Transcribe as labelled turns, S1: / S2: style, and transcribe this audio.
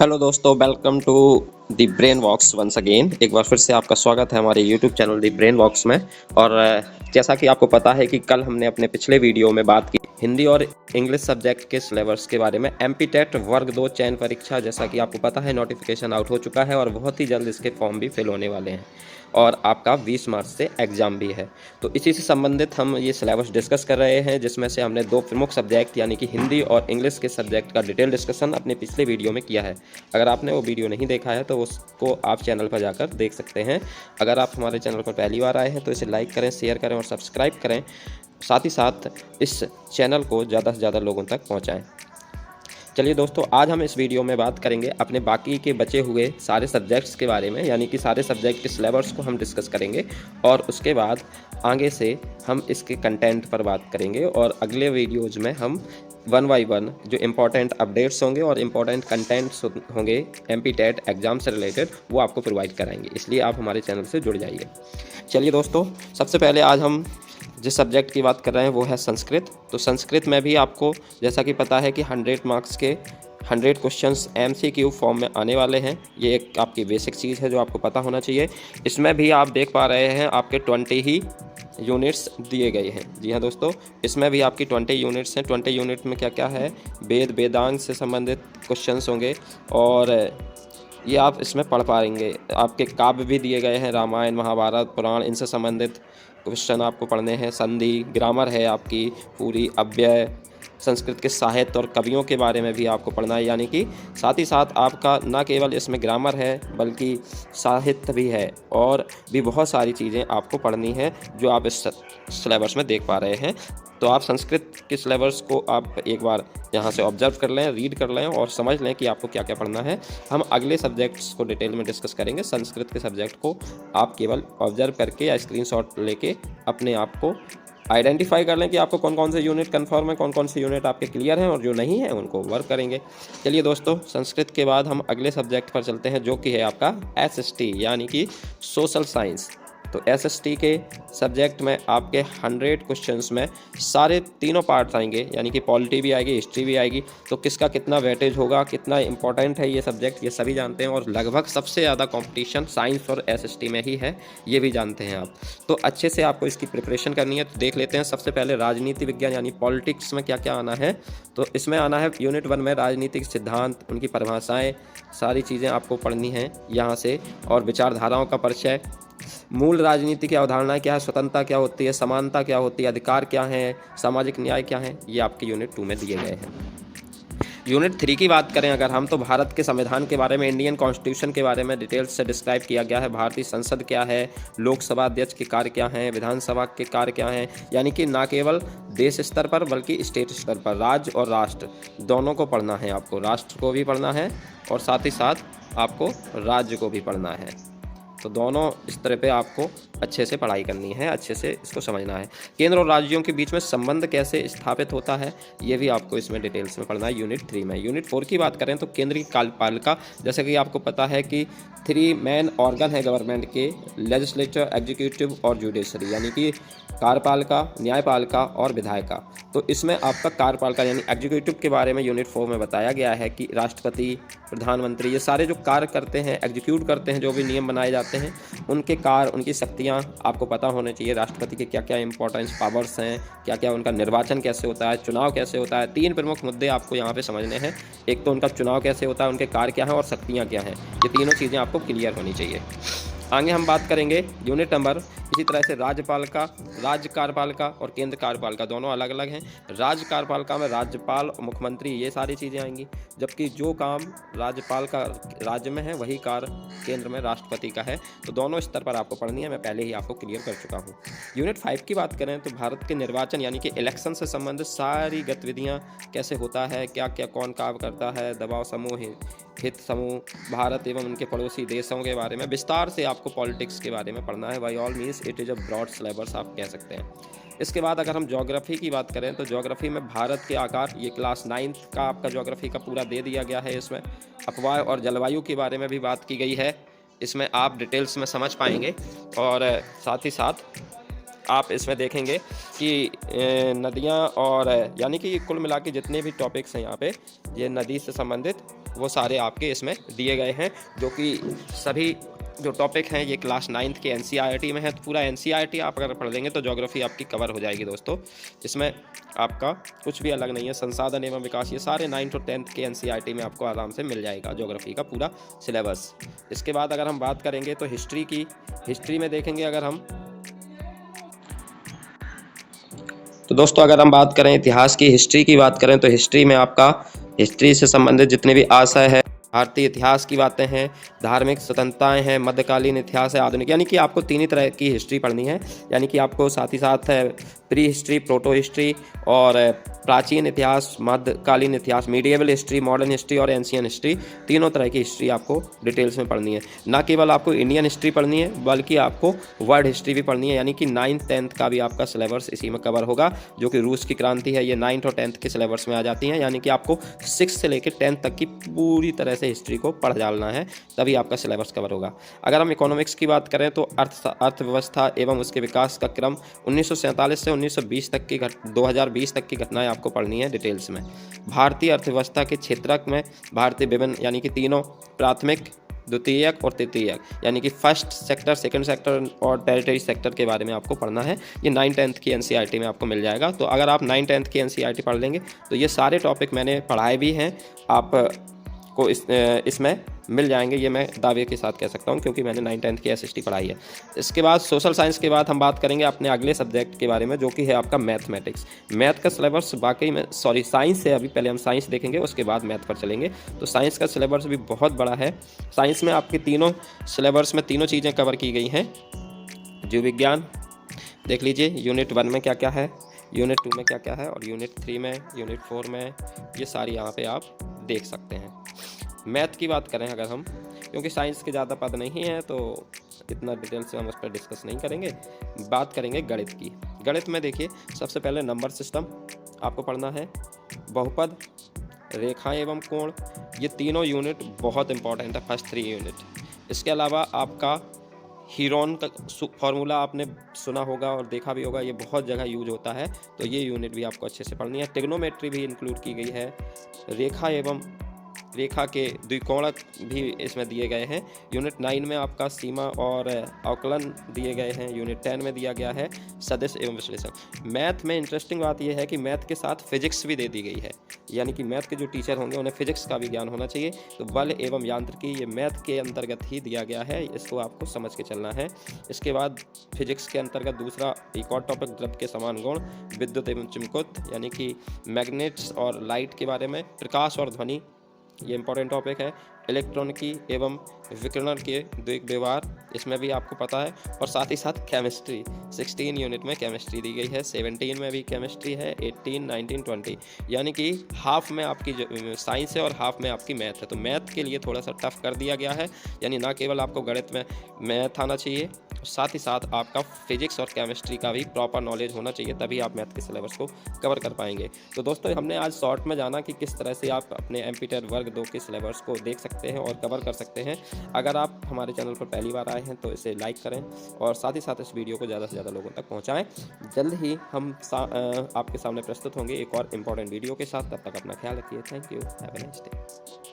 S1: Hello दोस्तों, welcome to the Brain Vox once again. एक बार फिर से आपका स्वागत है हमारे YouTube channel the Brain Vox में। और जैसा कि आपको पता है कि कल हमने अपने पिछले वीडियो में बात की हिंदी और इंग्लिश सब्जेक्ट के सिलेबस के बारे में। एमपी टेट वर्ग 2 चयन परीक्षा, जैसा कि आपको पता है, नोटिफिकेशन आउट हो चुका है और बहुत ही जल्द इसके फॉर्म भी फिल होने वाले हैं और आपका 20 मार्च से एग्ज़ाम भी है। तो इसी से संबंधित हम ये सिलेबस डिस्कस कर रहे हैं, जिसमें से हमने दो प्रमुख सब्जेक्ट यानी कि हिंदी और इंग्लिश के सब्जेक्ट का डिटेल डिस्कशन अपने पिछले वीडियो में किया है। अगर आपने वो वीडियो नहीं देखा है तो उसको आप चैनल पर जाकर देख सकते हैं। अगर आप हमारे चैनल पर पहली बार आए हैं तो इसे लाइक करें, शेयर करें और सब्सक्राइब करें। साथ ही साथ इस चैनल को ज़्यादा से ज़्यादा लोगों तक पहुँचाएँ। चलिए दोस्तों, आज हम इस वीडियो में बात करेंगे अपने बाकी के बचे हुए सारे सब्जेक्ट्स के बारे में, यानी कि सारे सब्जेक्ट के सिलेबस को हम डिस्कस करेंगे और उसके बाद आगे से हम इसके कंटेंट पर बात करेंगे और अगले वीडियोज़ में हम वन बाई वन जो इम्पोर्टेंट अपडेट्स होंगे और इम्पोर्टेंट कंटेंट्स होंगे एमपी टेट एग्ज़ाम से रिलेटेड, वो आपको प्रोवाइड कराएंगे। इसलिए आप हमारे चैनल से जुड़ जाइए। चलिए दोस्तों, सबसे पहले आज हम जिस सब्जेक्ट की बात कर रहे हैं वो है संस्कृत। तो संस्कृत में भी आपको जैसा कि पता है कि 100 मार्क्स के 100 क्वेश्चंस एमसीक्यू फॉर्म में आने वाले हैं। ये एक आपकी बेसिक चीज़ है जो आपको पता होना चाहिए। इसमें भी आप देख पा रहे हैं आपके 20 ही यूनिट्स दिए गए हैं। जी हाँ दोस्तों, इसमें भी आपकी 20 यूनिट्स हैं। 20 यूनिट में क्या क्या है, वेद वेदांग से संबंधित क्वेश्चंस होंगे और ये आप इसमें पढ़ पाएंगे। आपके काव्य भी दिए गए हैं, रामायण महाभारत पुराण, इनसे संबंधित क्वेश्चन आपको पढ़ने हैं। संधि, ग्रामर है आपकी पूरी, अव्यय, संस्कृत के साहित्य और कवियों के बारे में भी आपको पढ़ना है। यानी कि साथ ही साथ आपका न केवल इसमें ग्रामर है बल्कि साहित्य भी है और भी बहुत सारी चीज़ें आपको पढ़नी है जो आप इस सिलेबस में देख पा रहे हैं। तो आप संस्कृत के सिलेबस को आप एक बार यहाँ से ऑब्जर्व कर लें, रीड कर लें और समझ लें कि आपको क्या क्या पढ़ना है। हम अगले सब्जेक्ट्स को डिटेल में डिस्कस करेंगे। संस्कृत के सब्जेक्ट को आप केवल ऑब्जर्व करके या स्क्रीनशॉट लेके अपने आप को आइडेंटिफाई कर लें कि आपको कौन कौन से यूनिट कन्फर्म है, कौन कौन से यूनिट आपके क्लियर हैं और जो नहीं है उनको वर्क करेंगे। चलिए दोस्तों, संस्कृत के बाद हम अगले सब्जेक्ट पर चलते हैं जो कि है आपका एसएसटी यानी कि सोशल साइंस। तो एसएसटी के सब्जेक्ट में आपके 100 क्वेश्चंस में सारे तीनों पार्ट्स आएंगे, यानी कि पॉलिटी भी आएगी, हिस्ट्री भी आएगी। तो किसका कितना वेटेज होगा, कितना इंपॉर्टेंट है ये सब्जेक्ट, ये सभी जानते हैं और लगभग सबसे ज़्यादा कंपटीशन साइंस और एसएसटी में ही है, ये भी जानते हैं आप। तो अच्छे से आपको इसकी प्रिपरेशन करनी है। तो देख लेते हैं सबसे पहले राजनीति विज्ञान यानी पॉलिटिक्स में क्या क्या आना है। तो इसमें आना है यूनिट 1 में राजनीतिक सिद्धांत, उनकी परिभाषाएँ, सारी चीज़ें आपको पढ़नी हैं यहाँ से। और विचारधाराओं का परिचय, मूल राजनीति की अवधारणाएं क्या है, स्वतंत्रता क्या होती है, समानता क्या होती है, अधिकार क्या है, सामाजिक न्याय क्या है, ये आपके यूनिट 2 में दिए गए हैं। यूनिट 3 की बात करें अगर हम, तो भारत के संविधान के बारे में, इंडियन कॉन्स्टिट्यूशन के बारे में डिटेल्स से डिस्क्राइब किया गया है। भारतीय संसद क्या है, लोकसभा अध्यक्ष के कार्य क्या हैं, विधानसभा के कार्य क्या हैं, यानी कि ना केवल देश स्तर पर बल्कि स्टेट स्तर पर राज्य और राष्ट्र दोनों को पढ़ना है आपको। राष्ट्र को भी पढ़ना है और साथ ही साथ आपको राज्य को भी पढ़ना है। तो दोनों स्तर पे आपको अच्छे से पढ़ाई करनी है, अच्छे से इसको समझना है। केंद्र और राज्यों के बीच में संबंध कैसे स्थापित होता है, ये भी आपको इसमें डिटेल्स में पढ़ना है यूनिट 3 में। यूनिट 4 की बात करें तो केंद्रीय कार्यपालिका, जैसे कि आपको पता है कि 3 मेन ऑर्गन है गवर्नमेंट के, लेजिस्लेचर, एग्जीक्यूटिव और जुडिशरी, यानी कि कार्यपालिका, न्यायपालिका और विधायिका। तो इसमें आपका कार्यपालिका यानी एग्जीक्यूटिव के बारे में यूनिट 4 में बताया गया है कि राष्ट्रपति, प्रधानमंत्री, ये सारे जो कार्य करते हैं, एग्जीक्यूट करते हैं, जो भी नियम बनाए जाते हैं, उनके कार्य, उनकी शक्तियाँ आपको पता होने चाहिए। राष्ट्रपति के क्या क्या इंपॉर्टेंस पावर्स हैं, क्या क्या उनका निर्वाचन कैसे होता है, चुनाव कैसे होता है। 3 प्रमुख मुद्दे आपको यहाँ पे समझने हैं। एक तो उनका चुनाव कैसे होता है, उनके कार्य क्या हैं और शक्तियाँ क्या हैं। ये तीनों चीज़ें आपको क्लियर होनी चाहिए। आगे हम बात करेंगे यूनिट नंबर, इसी तरह से राज्यपालिका, राज्य कार्यपालिका और केंद्र कार्यपालिका दोनों अलग अलग हैं। राज्य कार्यपालिका में राज्यपाल और मुख्यमंत्री ये सारी चीज़ें आएंगी, जबकि जो काम राज्यपाल का राज्य में है वही कार्य केंद्र में राष्ट्रपति का है। तो दोनों स्तर पर आपको पढ़नी है, मैं पहले ही आपको क्लियर कर चुका हूँ। यूनिट 5 की बात करें तो भारत के निर्वाचन यानी कि इलेक्शन से संबंधित सारी गतिविधियाँ कैसे होता है, क्या क्या कौन काम करता है, दबाव समूह, हित समूह, भारत एवं उनके पड़ोसी देशों के बारे में विस्तार से आपको पॉलिटिक्स के बारे में पढ़ना है। By all means it is a broad syllabus आप कह सकते हैं। इसके बाद अगर हम ज्योग्राफी की बात करें तो ज्योग्राफी में भारत के आकार, ये क्लास 9 का आपका ज्योग्राफी का पूरा दे दिया गया है। इसमें अफवाह और जलवायु के बारे में भी बात की गई है, इसमें आप डिटेल्स में समझ पाएंगे। और साथ ही साथ आप इसमें देखेंगे कि नदियाँ और यानी कि कुल मिला के जितने भी टॉपिक्स हैं यहाँ पे ये नदी से संबंधित वो सारे आपके इसमें दिए गए हैं, जो कि सभी जो टॉपिक हैं ये क्लास 9th के एनसीईआरटी में है। तो पूरा एनसीईआरटी आप अगर पढ़ लेंगे तो ज्योग्राफी आपकी कवर हो जाएगी दोस्तों। इसमें आपका कुछ भी अलग नहीं है। संसाधन एवं विकास ये सारे 9th और 10th के एनसीईआरटी में आपको आराम से मिल जाएगा ज्योग्राफी का पूरा सिलेबस। इसके बाद अगर हम बात करेंगे तो हिस्ट्री की, हिस्ट्री में देखेंगे अगर हम तो दोस्तों अगर हम बात करें इतिहास की, हिस्ट्री की बात करें तो हिस्ट्री में आपका हिस्ट्री से संबंधित जितने भी आशय है, भारतीय इतिहास की बातें हैं, धार्मिक स्वतंत्रताएं हैं, मध्यकालीन इतिहास है, आधुनिक, यानी कि आपको तीन ही तरह की हिस्ट्री पढ़नी है। यानी कि आपको साथ ही साथ प्री हिस्ट्री, प्रोटो हिस्ट्री और प्राचीन इतिहास, मध्यकालीन इतिहास, मीडिएवल हिस्ट्री, मॉडर्न हिस्ट्री और एंशियन हिस्ट्री, तीनों तरह की हिस्ट्री आपको डिटेल्स में पढ़नी है। ना केवल आपको इंडियन हिस्ट्री पढ़नी है बल्कि आपको वर्ल्ड हिस्ट्री भी पढ़नी है। यानी कि 9th 10th का भी आपका सिलेबस इसी में कवर होगा। जो कि रूस की क्रांति है ये 9th और 10th के सिलेबस में आ जाती हैं। यानी कि आपको 6 से लेकर 10th तक की पूरी तरह से हिस्ट्री को पढ़ डालना है, तभी आपका सिलेबस कवर होगा। अगर हम इकोनॉमिक्स की बात करें तो अर्थव्यवस्था एवं उसके विकास का क्रम 1947 से 1920 तक की 2020 तक की घटनाएं आपको पढ़नी है डिटेल्स में। भारतीय अर्थव्यवस्था के क्षेत्रक में भारतीय विभिन्न यानी कि तीनों प्राथमिक, द्वितीयक और तृतीयक, यानी कि फर्स्ट सेक्टर, सेकंड सेक्टर और टेरिटरी सेक्टर के बारे में आपको पढ़ना है। ये 9th 10th की एनसीईआरटी में आपको मिल जाएगा। तो अगर आप 9th 10th की एनसीईआरटी पढ़ लेंगे तो ये सारे टॉपिक मैंने पढ़ाए भी हैं, आप को इसमें मिल जाएंगे, ये मैं दावे के साथ कह सकता हूँ, क्योंकि मैंने 9th 10th की एसएसटी पढ़ाई है। इसके बाद सोशल साइंस के बाद हम बात करेंगे अपने अगले सब्जेक्ट के बारे में, जो कि है आपका मैथमेटिक्स। मैथ का सिलेबस वाकई में साइंस है, अभी पहले हम साइंस देखेंगे उसके बाद मैथ पर चलेंगे। तो साइंस का सिलेबस भी बहुत बड़ा है। साइंस में आपके तीनों सिलेबस में तीनों चीज़ें कवर की गई हैं। जीव विज्ञान देख लीजिए, यूनिट 1 में क्या क्या है, यूनिट 2 में क्या क्या है और यूनिट 3 में, यूनिट 4 में, ये सारी यहाँ पे आप देख सकते हैं। मैथ की बात करें अगर हम, क्योंकि साइंस के ज़्यादा पद नहीं हैं तो इतना डिटेल से हम उस पर डिस्कस नहीं करेंगे। बात करेंगे गणित की। गणित में देखिए सबसे पहले नंबर सिस्टम आपको पढ़ना है, बहुपद, रेखाएं एवं कोण, ये तीनों यूनिट बहुत इंपॉर्टेंट है, फर्स्ट 3 यूनिट। इसके अलावा आपका हीरोन का फॉर्मूला आपने सुना होगा और देखा भी होगा, ये बहुत जगह यूज होता है, तो ये यूनिट भी आपको अच्छे से पढ़नी है। ट्रिग्नोमेट्री भी इंक्लूड की गई है, रेखा एवं रेखा के द्विकोणक भी इसमें दिए गए हैं। यूनिट 9 में आपका सीमा और अवकलन दिए गए हैं। यूनिट 10 में दिया गया है सदिश एवं विश्लेषण। मैथ में इंटरेस्टिंग बात यह है कि मैथ के साथ फिजिक्स भी दे दी गई है, यानी कि मैथ के जो टीचर होंगे उन्हें फिजिक्स का भी ज्ञान होना चाहिए। तो बल एवं यांत्रिकी ये मैथ के अंतर्गत ही दिया गया है, इसको आपको समझ के चलना है। इसके बाद फिजिक्स के अंतर्गत दूसरा एक और टॉपिक द्रव्य के समान गुण, विद्युत एवं चिमकुत, यानी कि मैग्नेट्स और लाइट के बारे में, प्रकाश और ध्वनि, ये इंपॉर्टेंट टॉपिक है। इलेक्ट्रॉनिकी एवं विकिरण के द्विक व्यवहार, इसमें भी आपको पता है। और साथ ही साथ केमिस्ट्री, 16 यूनिट में केमिस्ट्री दी गई है, 17 में भी केमिस्ट्री है, 18, 19, 20, यानी कि हाफ में आपकी साइंस है और हाफ में आपकी मैथ है। तो मैथ के लिए थोड़ा सा टफ कर दिया गया है, यानी ना केवल आपको गणित में मैथ आना चाहिए, साथ ही साथ आपका फिजिक्स और केमिस्ट्री का भी प्रॉपर नॉलेज होना चाहिए, तभी आप मैथ के सिलेबस को कवर कर पाएंगे। तो दोस्तों हमने आज शॉर्ट में जाना कि किस तरह से आप अपने एमपीटेट वर्ग 2 के सिलेबस को देख सकते हैं और कवर कर सकते हैं। अगर आप हमारे चैनल पर पहली बार आए हैं तो इसे लाइक करें और साथ ही साथ इस वीडियो को ज़्यादा से ज़्यादा लोगों तक पहुँचाएँ। जल्द ही हम आपके सामने प्रस्तुत होंगे एक और इम्पॉर्टेंट वीडियो के साथ। तब तक अपना ख्याल रखिए। Thank you, have a nice day.